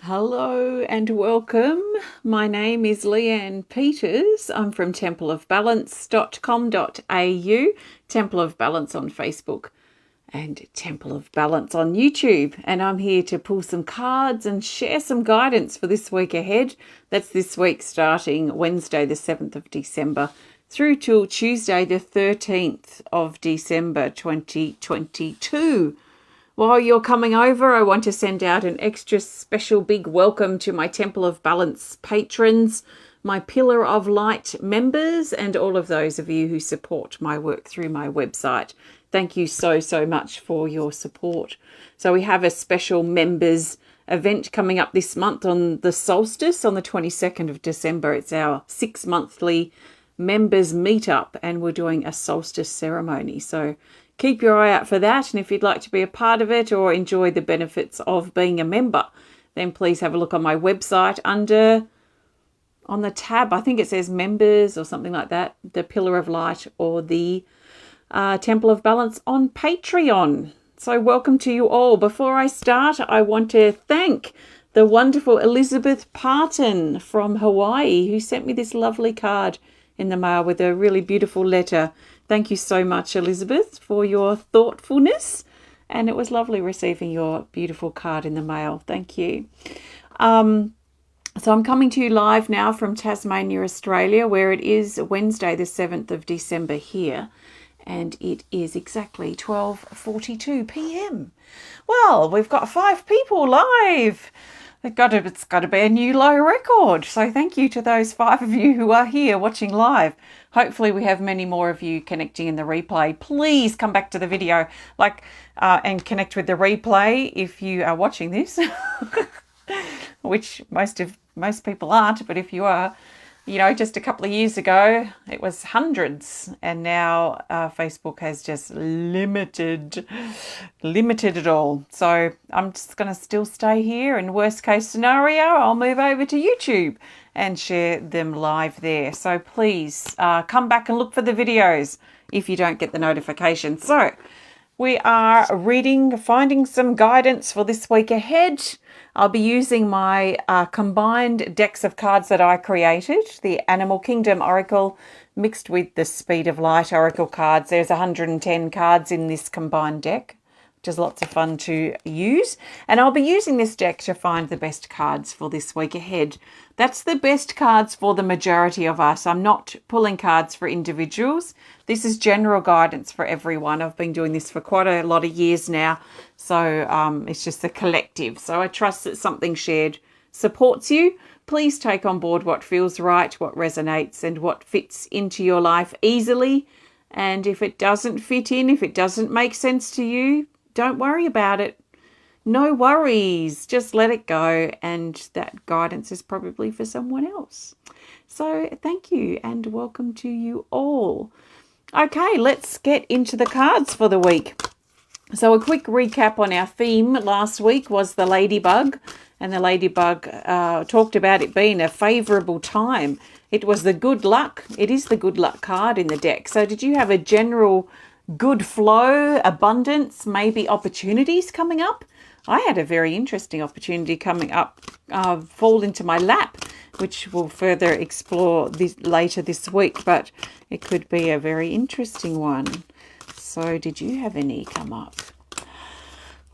Hello and welcome. My name is Leanne Peters. I'm from templeofbalance.com.au, Temple of Balance on Facebook and Temple of Balance on YouTube. And I'm here to pull some cards and share some guidance for this week ahead. That's this week starting Wednesday the 7th of December through till Tuesday the 13th of December 2022. While you're coming over, I want to send out an extra special big welcome to my Temple of Balance patrons, my Pillar of Light members, and all of those of you who support my work through my website. Thank you so much for your support. So we have a special members event coming up this month on the solstice on the 22nd of December. It's our 6-monthly members meetup and we're doing a solstice ceremony. So keep your eye out for that, and if you'd like to be a part of it or enjoy the benefits of being a member, then please have a look on my website on the tab, I think it says members or something like that, the Pillar of Light or the Temple of Balance on Patreon. So welcome to you all. Before I start, I want to thank the wonderful Elizabeth Parton from Hawaii who sent me this lovely card in the mail with a really beautiful letter. Thank you so much, Elizabeth, for your thoughtfulness. And it was lovely receiving your beautiful card in the mail. Thank you. So I'm coming to you live now from Tasmania, Australia, where it is Wednesday, the 7th of December here. And it is exactly 12:42 p.m. Well, we've got 5 people live. It's got to be a new low record. So thank you to those 5 of you who are here watching live. Hopefully we have many more of you connecting in the replay. Please come back to the video and connect with the replay if you are watching this, which most people aren't. But if you are, just a couple of years ago, it was hundreds. And now Facebook has just limited it all. So I'm just going to still stay here. In worst case scenario, I'll move over to YouTube and share them live there. So please come back and look for the videos if you don't get the notification. So we are finding some guidance for this week ahead. I'll be using my combined decks of cards that I created, the Animal Kingdom Oracle mixed with the Speed of Light Oracle cards. There's 110 cards in this combined deck, which is lots of fun to use. And I'll be using this deck to find the best cards for this week ahead. That's the best cards for the majority of us. I'm not pulling cards for individuals. This is general guidance for everyone. I've been doing this for quite a lot of years now. So it's just a collective. So I trust that something shared supports you. Please take on board what feels right, what resonates, and what fits into your life easily. And if it doesn't fit in, if it doesn't make sense to you, don't worry about it. No worries. Just let it go. And that guidance is probably for someone else. So thank you and welcome to you all. Okay, let's get into the cards for the week. So a quick recap on our theme last week was the ladybug. And the ladybug talked about it being a favourable time. It was the good luck. It is the good luck card in the deck. So did you have a general good flow, abundance, maybe opportunities coming up? I had a very interesting opportunity coming up, fall into my lap, which we'll further explore later this week, but it could be a very interesting one. So did you have any come up?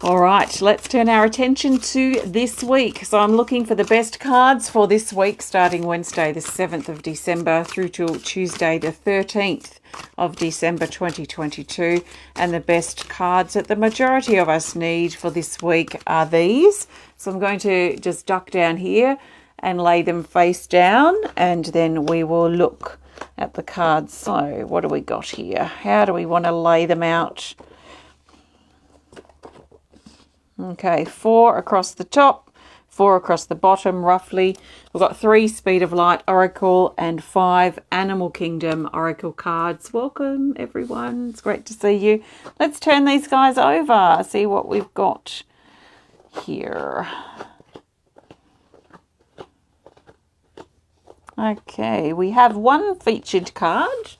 All right, let's turn our attention to this week. So I'm looking for the best cards for this week, starting Wednesday, the 7th of December through till Tuesday, the 13th of December 2022. And the best cards that the majority of us need for this week are these. So I'm going to just duck down here and lay them face down, and then we will look at the cards. So what do we got here? How do we want to lay them out? Okay, 4 across the top, 4 across the bottom roughly. We've got 3 Speed of Light Oracle and 5 Animal Kingdom Oracle cards. Welcome everyone, it's great to see you. Let's turn these guys over, see what we've got here. Okay, we have one featured card,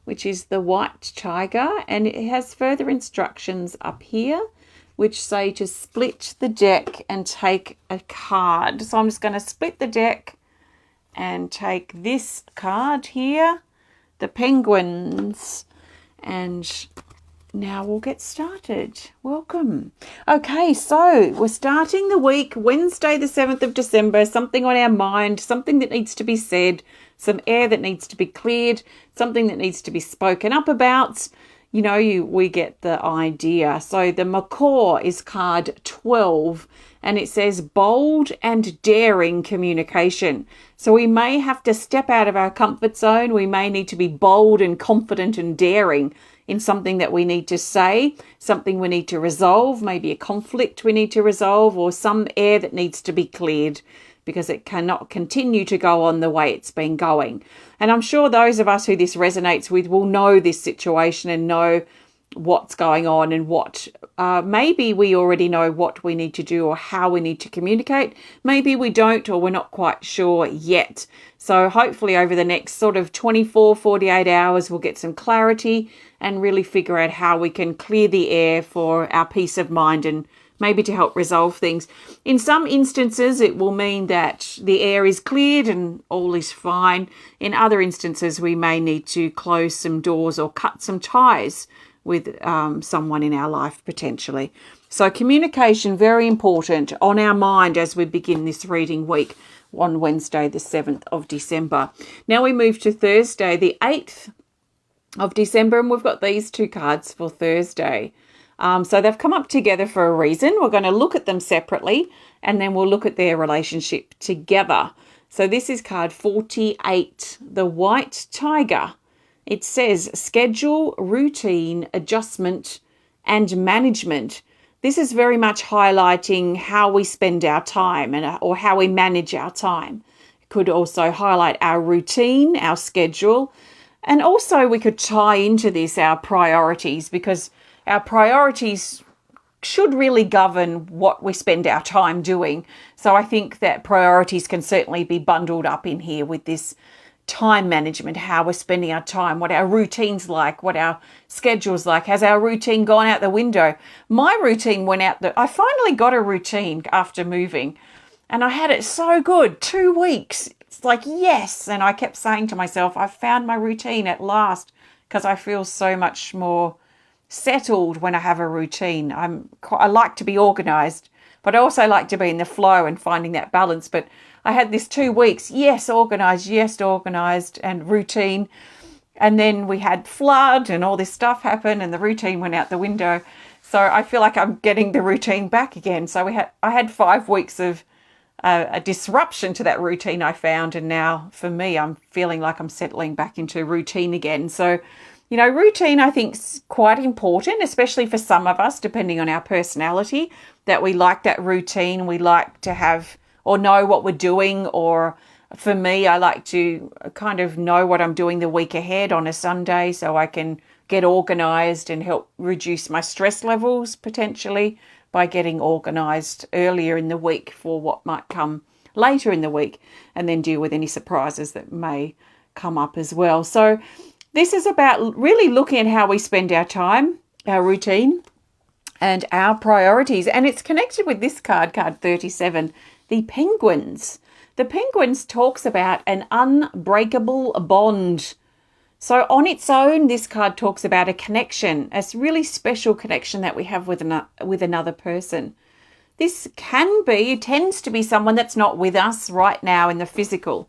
which is the White Tiger, and it has further instructions up here, which say to split the deck and take a card. So I'm just going to split the deck and take this card here, the Penguins, and now we'll get started. Welcome. Okay, so we're starting the week, Wednesday the 7th of December, something on our mind, something that needs to be said, some air that needs to be cleared, something that needs to be spoken up about. We get the idea. So the Macaw is card 12, and it says bold and daring communication. So we may have to step out of our comfort zone. We may need to be bold and confident and daring in something that we need to say, something we need to resolve, maybe a conflict we need to resolve, or some air that needs to be cleared because it cannot continue to go on the way it's been going. And I'm sure those of us who this resonates with will know this situation and know what's going on and what maybe we already know what we need to do or how we need to communicate. Maybe we don't, or we're not quite sure yet. So hopefully over the next sort of 24, 48 hours, we'll get some clarity and really figure out how we can clear the air for our peace of mind and maybe to help resolve things. In some instances, it will mean that the air is cleared and all is fine. In other instances, we may need to close some doors or cut some ties with someone in our life potentially. So communication, very important on our mind as we begin this reading week on Wednesday, the 7th of December. Now we move to Thursday, the 8th of December, and we've got these two cards for Thursday. So they've come up together for a reason. We're going to look at them separately and then we'll look at their relationship together. So this is card 48, the White Tiger. It says schedule, routine, adjustment, and management. This is very much highlighting how we spend our time or how we manage our time. It could also highlight our routine, our schedule, and also we could tie into this our priorities, because our priorities should really govern what we spend our time doing. So I think that priorities can certainly be bundled up in here with this time management, how we're spending our time, what our routine's like, what our schedule's like. Has our routine gone out the window? My routine went out I finally got a routine after moving, and I had it so good, 2 weeks. It's like, yes. And I kept saying to myself, I found my routine at last, because I feel so much more settled when I have a routine. I like to be organized, but I also like to be in the flow and finding that balance. But I had this 2 weeks, yes, organized, and routine. And then we had flood and all this stuff happened and the routine went out the window. So I feel like I'm getting the routine back again. So I had 5 weeks of a disruption to that routine I found. And now for me, I'm feeling like I'm settling back into routine again. So, routine I think is quite important, especially for some of us, depending on our personality, that we like that routine. We like to have or know what we're doing. Or for me, I like to kind of know what I'm doing the week ahead on a Sunday so I can get organised and help reduce my stress levels potentially by getting organised earlier in the week for what might come later in the week, and then deal with any surprises that may come up as well. So this is about really looking at how we spend our time, our routine, and our priorities. And it's connected with this card 37, the Penguins. The Penguins talks about an unbreakable bond. So on its own, this card talks about a connection, a really special connection that we have with another person. This tends to be someone that's not with us right now in the physical.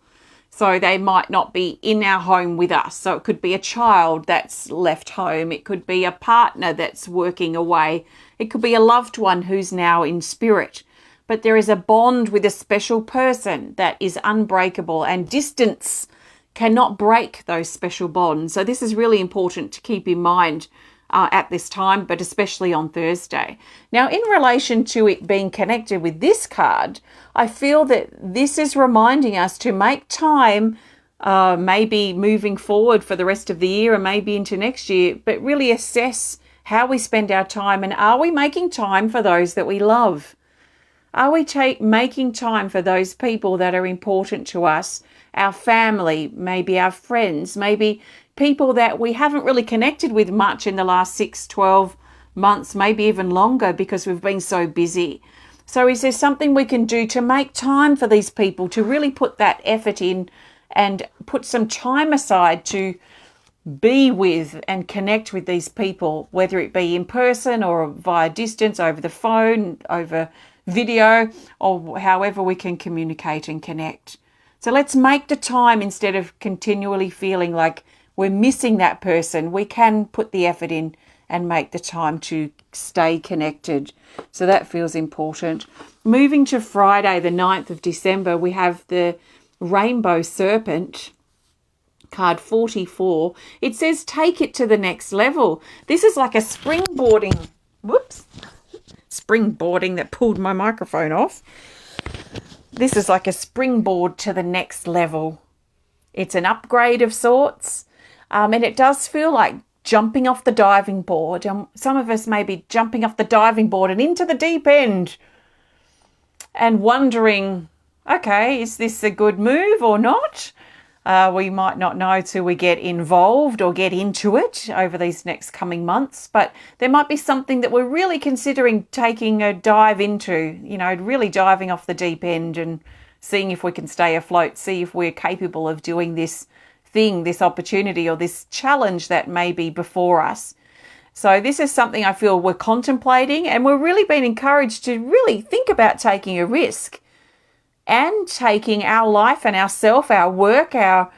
So they might not be in our home with us. So it could be a child that's left home. It could be a partner that's working away. It could be a loved one who's now in spirit. But there is a bond with a special person that is unbreakable, and distance cannot break those special bonds. So this is really important to keep in mind at this time, but especially on Thursday. Now, in relation to it being connected with this card, I feel that this is reminding us to make time, maybe moving forward for the rest of the year and maybe into next year, but really assess how we spend our time, and are we making time for those that we love? Are we making time for those people that are important to us, our family, maybe our friends, maybe people that we haven't really connected with much in the last 6, 12 months, maybe even longer, because we've been so busy. So is there something we can do to make time for these people, to really put that effort in and put some time aside to be with and connect with these people, whether it be in person or via distance, over the phone, over video, or however we can communicate and connect. So let's make the time instead of continually feeling like we're missing that person. We can put the effort in and make the time to stay connected. So that feels important. Moving to Friday, the 9th of December, we have the Rainbow Serpent, card 44. It says, take it to the next level. This is like a springboarding, springboarding that pulled my microphone off. This is like a springboard to the next level. It's an upgrade of sorts. And it does feel like jumping off the diving board. Some of us may be jumping off the diving board and into the deep end and wondering, okay, is this a good move or not? We might not know till we get involved or get into it over these next coming months, but there might be something that we're really considering taking a dive into, really diving off the deep end and seeing if we can stay afloat, see if we're capable of doing this thing, this opportunity, or this challenge that may be before us. So this is something I feel we're contemplating, and we're really being encouraged to really think about taking a risk and taking our life and ourself, our work, our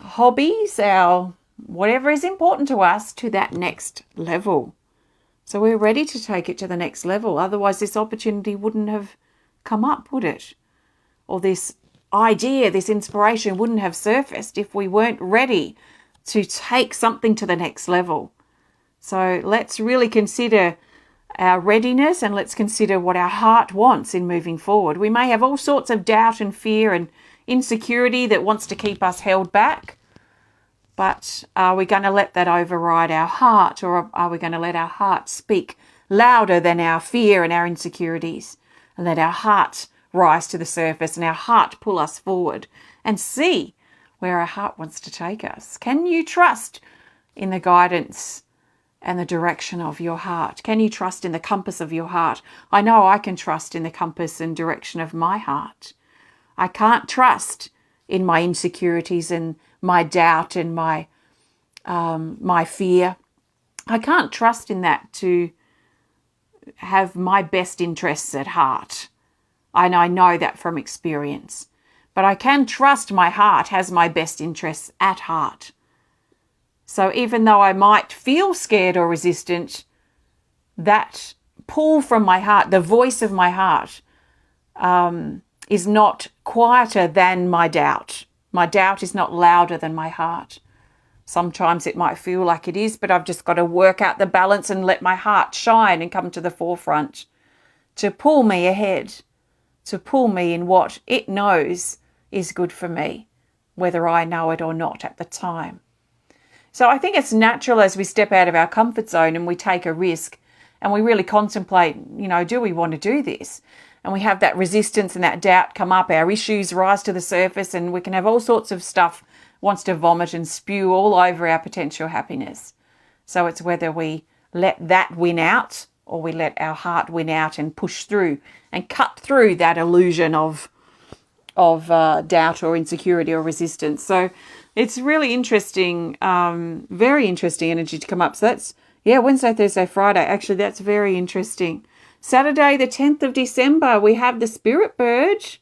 hobbies, our whatever is important to us to that next level. So we're ready to take it to the next level. Otherwise, this opportunity wouldn't have come up, would it? Or this idea, this inspiration wouldn't have surfaced if we weren't ready to take something to the next level. So let's really consider our readiness, and let's consider what our heart wants in moving forward. We may have all sorts of doubt and fear and insecurity that wants to keep us held back, but are we going to let that override our heart, or are we going to let our heart speak louder than our fear and our insecurities, and let our heart rise to the surface and our heart pull us forward and see where our heart wants to take us? Can you trust in the guidance and the direction of your heart? Can you trust in the compass of your heart? I know I can trust in the compass and direction of my heart. I can't trust in my insecurities and my doubt and my fear. I can't trust in that to have my best interests at heart. And I know that from experience. But I can trust my heart has my best interests at heart. So even though I might feel scared or resistant, that pull from my heart, the voice of my heart, is not quieter than my doubt. My doubt is not louder than my heart. Sometimes it might feel like it is, but I've just got to work out the balance and let my heart shine and come to the forefront to pull me ahead, to pull me in what it knows is good for me, whether I know it or not at the time. So I think it's natural as we step out of our comfort zone and we take a risk and we really contemplate, do we want to do this? And we have that resistance and that doubt come up, our issues rise to the surface, and we can have all sorts of stuff wants to vomit and spew all over our potential happiness. So it's whether we let that win out or we let our heart win out and push through and cut through that illusion of doubt or insecurity or resistance. So it's really interesting, very interesting energy to come up. So that's, Wednesday, Thursday, Friday. Actually, that's very interesting. Saturday, the 10th of December, we have the Spirit Bird.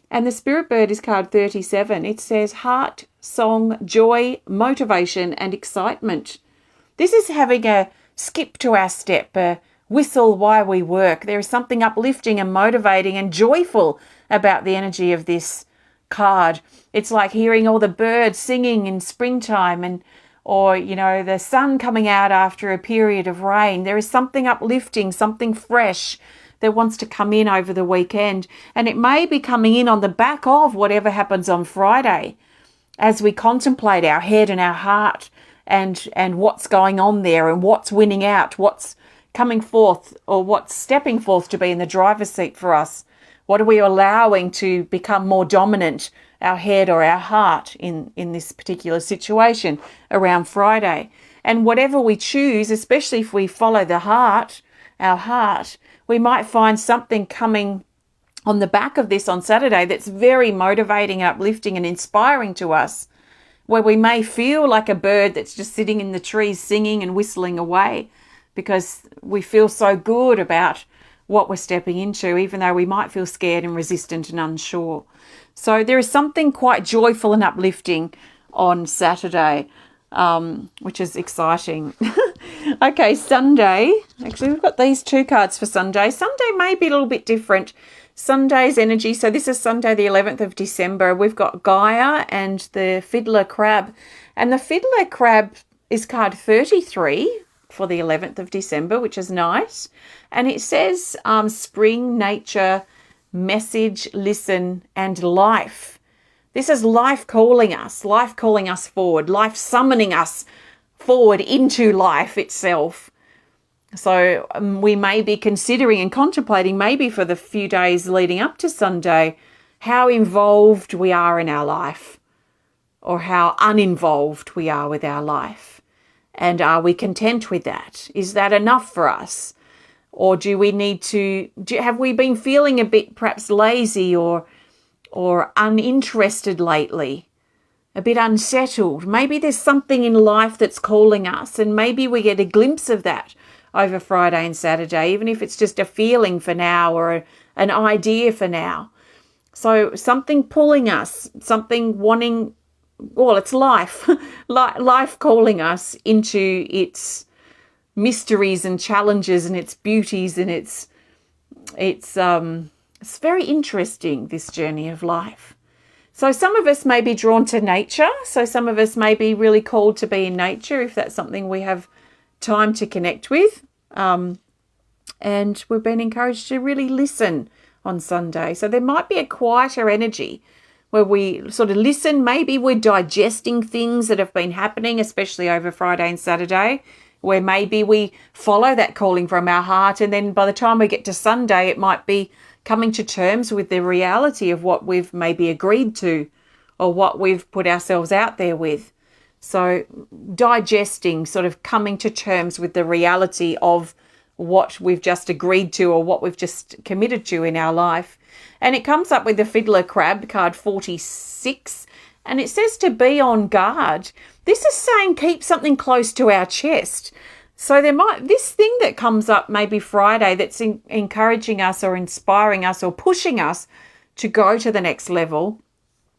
And the Spirit Bird is card 37. It says heart, song, joy, motivation, and excitement. This is having a skip to our step, a whistle while we work. There is something uplifting and motivating and joyful about the energy of this card. It's like hearing all the birds singing in springtime or the sun coming out after a period of rain. There is something uplifting, something fresh that wants to come in over the weekend, and it may be coming in on the back of whatever happens on Friday as we contemplate our head and our heart and what's going on there and what's winning out, what's coming forth or what's stepping forth to be in the driver's seat for us. What are we allowing to become more dominant, our head or our heart in this particular situation around Friday? And whatever we choose, especially if we follow our heart, we might find something coming on the back of this on Saturday that's very motivating, uplifting and inspiring to us, where we may feel like a bird that's just sitting in the trees singing and whistling away because we feel so good about what we're stepping into, even though we might feel scared and resistant and unsure. So there is something quite joyful and uplifting on Saturday, which is exciting. Okay, Sunday. Actually, we've got these two cards for Sunday. Sunday may be a little bit different. Sunday's energy. So this is Sunday, the 11th of December. We've got Gaia and the Fiddler Crab. And the Fiddler Crab is card 33 for the 11th of December, which is nice. And it says spring, nature, message, listen, and life. This is life calling us forward, life summoning us forward into life itself. So we may be considering and contemplating, maybe for the few days leading up to Sunday, how involved we are in our life or how uninvolved we are with our life. And are we content with that? Is that enough for us? Or do we need to, have we been feeling a bit perhaps lazy or uninterested lately? A bit unsettled? Maybe there's something in life that's calling us, and maybe we get a glimpse of that over Friday and Saturday, even if it's just a feeling for now or an idea for now. So something pulling us, something wanting, well, it's life, life calling us into its mysteries and challenges and its beauties, and it's very interesting, this journey of life. So some of us may be drawn to nature. So some of us may be really called to be in nature if that's something we have time to connect with. And we've been encouraged to really listen on Sunday. So there might be a quieter energy where we sort of listen. Maybe we're digesting things that have been happening, especially over Friday and Saturday, where maybe we follow that calling from our heart. And then by the time we get to Sunday, it might be coming to terms with the reality of what we've maybe agreed to or what we've put ourselves out there with. So digesting, sort of coming to terms with the reality of what we've just agreed to or what we've just committed to in our life. And it comes up with the Fiddler Crab, card 46, and it says to be on guard. This is saying keep something close to our chest. So there might, this thing that comes up maybe Friday that's encouraging us or inspiring us or pushing us to go to the next level,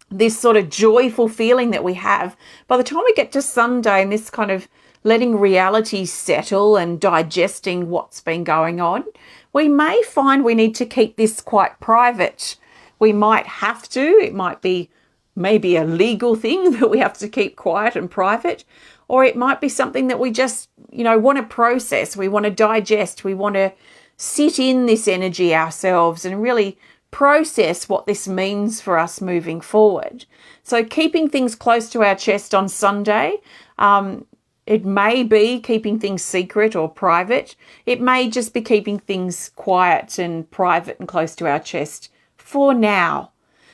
this sort of joyful feeling that we have, by the time we get to Sunday and this kind of letting reality settle and digesting what's been going on, we may find we need to keep this quite private. We might have to, it might be maybe a legal thing that we have to keep quiet and private, or it might be something that we just, want to process, we want to digest, we want to sit in this energy ourselves and really process what this means for us moving forward. So keeping things close to our chest on Sunday, it may be keeping things secret or private. It may just be keeping things quiet and private and close to our chest for now.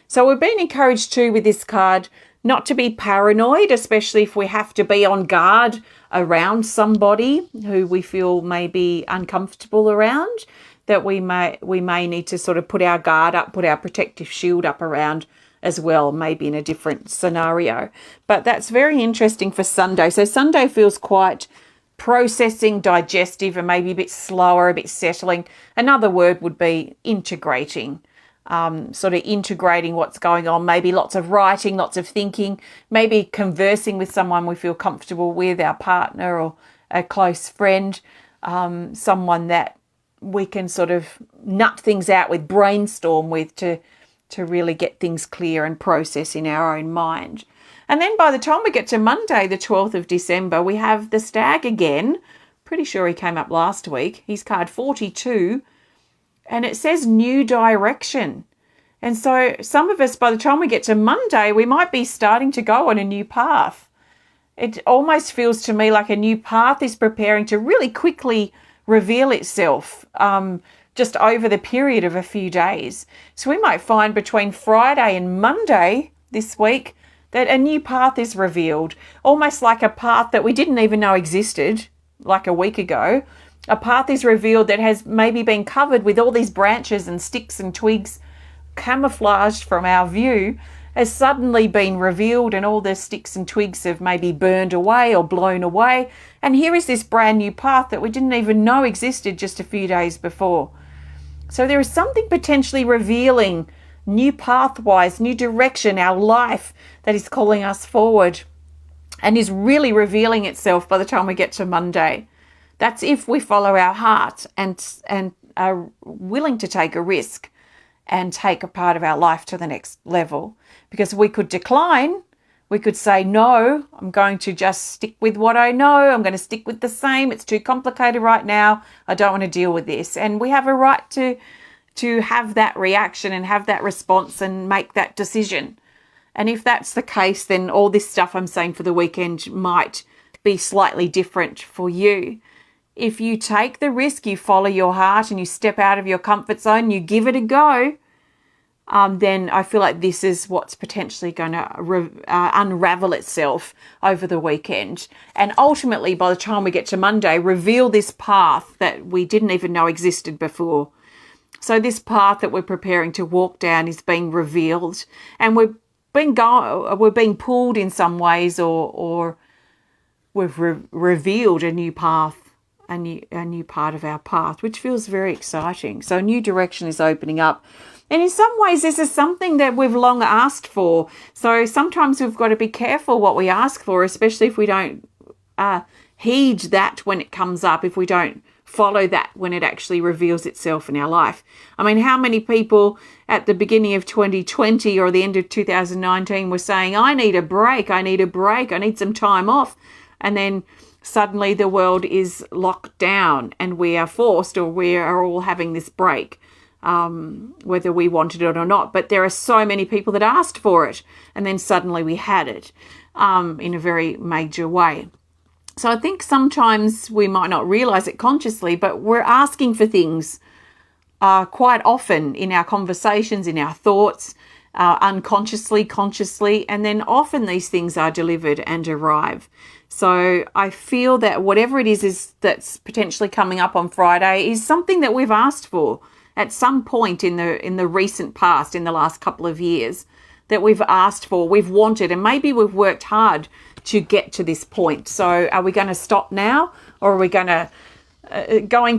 So we've been encouraged too with this card not to be paranoid, especially if we have to be on guard around somebody who we feel may be uncomfortable around, that we may need to sort of put our guard up, put our protective shield up around as well, maybe in a different scenario. But that's very interesting for Sunday. So Sunday feels quite processing, digestive, and maybe a bit slower, a bit settling. Another word would be integrating. Sort of integrating what's going on, maybe lots of writing, lots of thinking, maybe conversing with someone we feel comfortable with, our partner or a close friend, someone that we can sort of nut things out with, brainstorm with to really get things clear and process in our own mind. And then by the time we get to Monday, the 12th of December, we have the Stag again. Pretty sure he came up last week. He's card 42. And it says new direction. And so some of us, by the time we get to Monday, we might be starting to go on a new path. It almost feels to me like a new path is preparing to really quickly reveal itself just over the period of a few days. So we might find between Friday and Monday this week that a new path is revealed, almost like a path that we didn't even know existed like a week ago. A path is revealed that has maybe been covered with all these branches and sticks and twigs, camouflaged from our view, has suddenly been revealed, and all the sticks and twigs have maybe burned away or blown away. And here is this brand new path that we didn't even know existed just a few days before. So there is something potentially revealing, new pathways, new direction, our life that is calling us forward and is really revealing itself by the time we get to Monday. That's if we follow our heart and are willing to take a risk and take a part of our life to the next level. Because we could decline, we could say, no, I'm going to just stick with what I know. I'm going to stick with the same. It's too complicated right now. I don't want to deal with this. And we have a right to have that reaction and have that response and make that decision. And if that's the case, then all this stuff I'm saying for the weekend might be slightly different for you. If you take the risk, you follow your heart and you step out of your comfort zone, you give it a go, then I feel like this is what's potentially going to unravel itself over the weekend. And ultimately, by the time we get to Monday, reveal this path that we didn't even know existed before. So this path that we're preparing to walk down is being revealed, and we're being pulled in some ways, or we've revealed a new path, a new part of our path, which feels very exciting. So a new direction is opening up. And in some ways, this is something that we've long asked for. So sometimes we've got to be careful what we ask for, especially if we don't heed that when it comes up, if we don't follow that when it actually reveals itself in our life. I mean, how many people at the beginning of 2020 or the end of 2019 were saying, I need a break, I need some time off. And then suddenly the world is locked down and we are forced, or we are all having this break, whether we wanted it or not. But there are so many people that asked for it, and then suddenly we had it in a very major way. So I think sometimes we might not realize it consciously, but we're asking for things quite often in our conversations, in our thoughts, unconsciously, consciously, and then often these things are delivered and arrive. So I feel that whatever it is that's potentially coming up on Friday is something that we've asked for at some point in the recent past, in the last couple of years, that we've asked for, we've wanted, and maybe we've worked hard to get to this point. So are we going to stop now, or are we going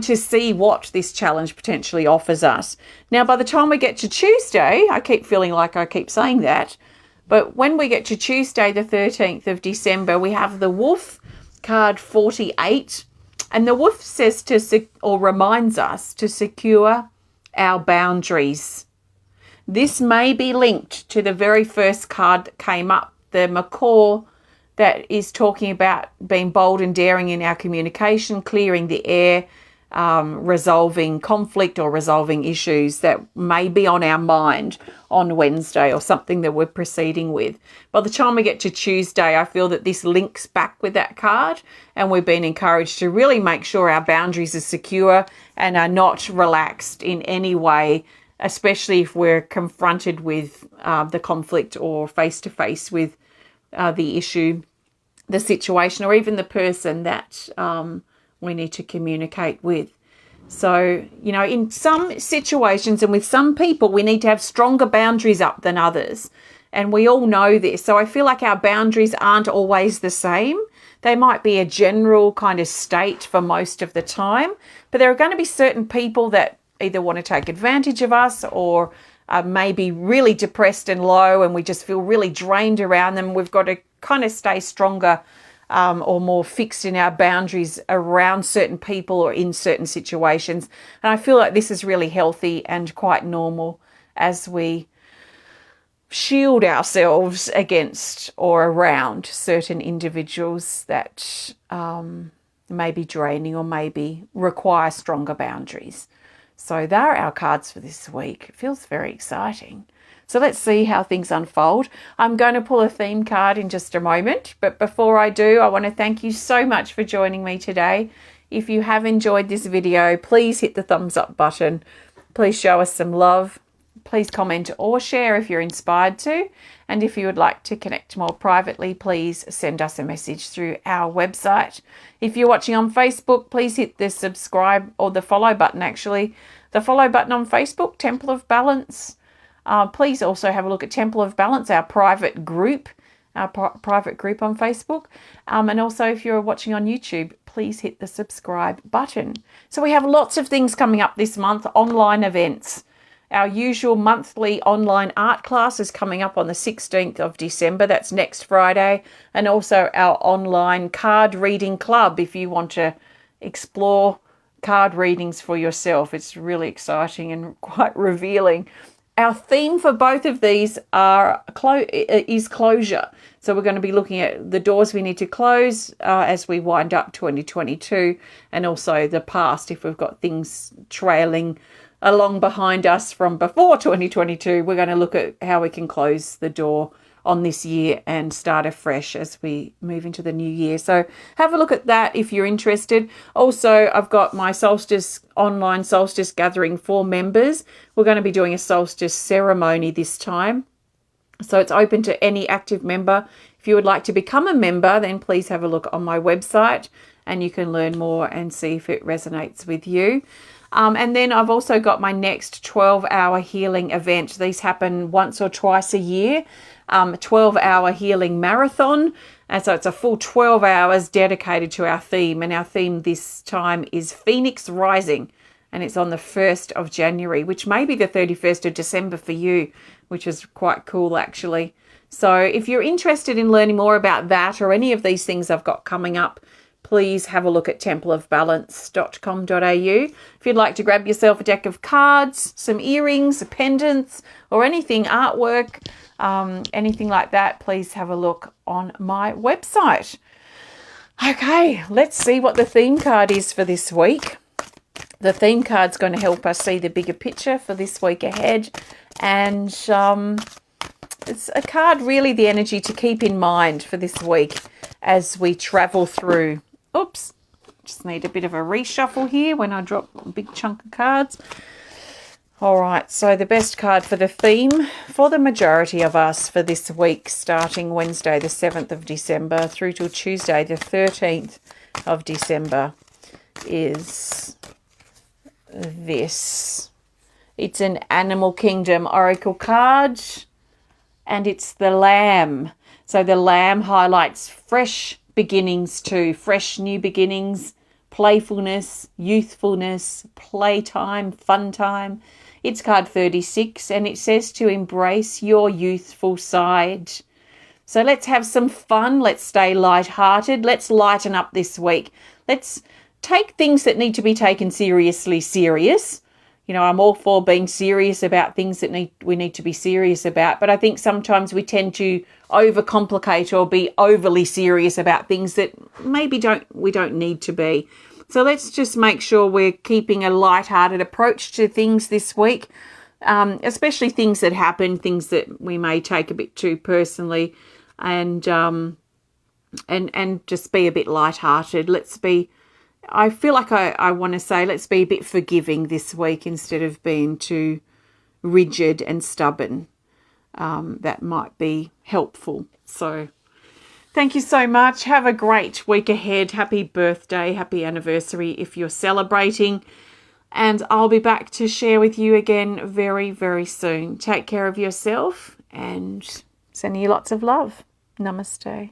to see what this challenge potentially offers us? Now, by the time we get to Tuesday, I keep feeling like I keep saying that, but when we get to Tuesday, the 13th of December, we have the Wolf card 48, and the Wolf says reminds us to secure our boundaries. This may be linked to the very first card that came up, the Macaw, that is talking about being bold and daring in our communication, clearing the air, resolving conflict or resolving issues that may be on our mind on Wednesday, or something that we're proceeding with. By the time we get to Tuesday, I feel that this links back with that card, and we've been encouraged to really make sure our boundaries are secure and are not relaxed in any way, especially if we're confronted with the conflict or face-to-face with the issue, the situation, or even the person that we need to communicate with. So, in some situations and with some people, we need to have stronger boundaries up than others. And we all know this. So I feel like our boundaries aren't always the same. They might be a general kind of state for most of the time, but there are going to be certain people that either want to take advantage of us, or maybe really depressed and low, and we just feel really drained around them. We've got to kind of stay stronger or more fixed in our boundaries around certain people or in certain situations. And I feel like this is really healthy and quite normal as we shield ourselves against or around certain individuals that may be draining or maybe require stronger boundaries. So there are our cards for this week. It feels very exciting. So let's see how things unfold. I'm going to pull a theme card in just a moment, but before I do, I want to thank you so much for joining me today. If you have enjoyed this video, please hit the thumbs up button. Please show us some love. Please comment or share if you're inspired to. And if you would like to connect more privately, please send us a message through our website. If you're watching on Facebook, please hit the subscribe or the follow button, actually. The follow button on Facebook, Temple of Balance. Please also have a look at Temple of Balance, our private group, on Facebook. And also, if you're watching on YouTube, please hit the subscribe button. So we have lots of things coming up this month, online events. Our usual monthly online art class is coming up on the 16th of December. That's next Friday. And also our online card reading club if you want to explore card readings for yourself. It's really exciting and quite revealing. Our theme for both of these is closure. So we're going to be looking at the doors we need to close as we wind up 2022, and also the past if we've got things trailing along behind us from before 2022. We're going to look at how we can close the door on this year and start afresh as we move into the new year. So have a look at that if you're interested. Also, I've got my online solstice gathering for members. We're going to be doing a solstice ceremony this time. So it's open to any active member. If you would like to become a member, then please have a look on my website and you can learn more and see if it resonates with you. And then I've also got my next 12-hour healing event. These happen once or twice a year. 12-hour healing marathon. And so it's a full 12 hours dedicated to our theme. And our theme this time is Phoenix Rising. And it's on the 1st of January, which may be the 31st of December for you, which is quite cool, actually. So if you're interested in learning more about that or any of these things I've got coming up, please have a look at templeofbalance.com.au. If you'd like to grab yourself a deck of cards, some earrings, pendants, or anything, artwork, anything like that, please have a look on my website. Okay, let's see what the theme card is for this week. The theme card's going to help us see the bigger picture for this week ahead. And it's a card, really the energy to keep in mind for this week as we travel through. Oops, just need a bit of a reshuffle here when I drop a big chunk of cards. All right, so the best card for the theme for the majority of us for this week, starting Wednesday the 7th of December through till Tuesday the 13th of December, is this. It's an Animal Kingdom Oracle card, and it's the Lamb. So the Lamb highlights fresh beginnings too, fresh new beginnings, playfulness, youthfulness, playtime, fun time. It's card 36 and it says to embrace your youthful side. So let's have some fun. Let's stay light-hearted. Let's lighten up this week. Let's take things that need to be taken seriously serious. You know, I'm all for being serious about things that we need to be serious about, but I think sometimes we tend to overcomplicate or be overly serious about things that maybe we don't need to be. So let's just make sure we're keeping a light-hearted approach to things this week, especially things that happen, things that we may take a bit too personally, and just be a bit light-hearted. I feel like I want to say let's be a bit forgiving this week instead of being too rigid and stubborn. That might be helpful. So thank you so much. Have a great week ahead. Happy birthday, happy anniversary if you're celebrating. And I'll be back to share with you again very, very soon. Take care of yourself and sending you lots of love. Namaste.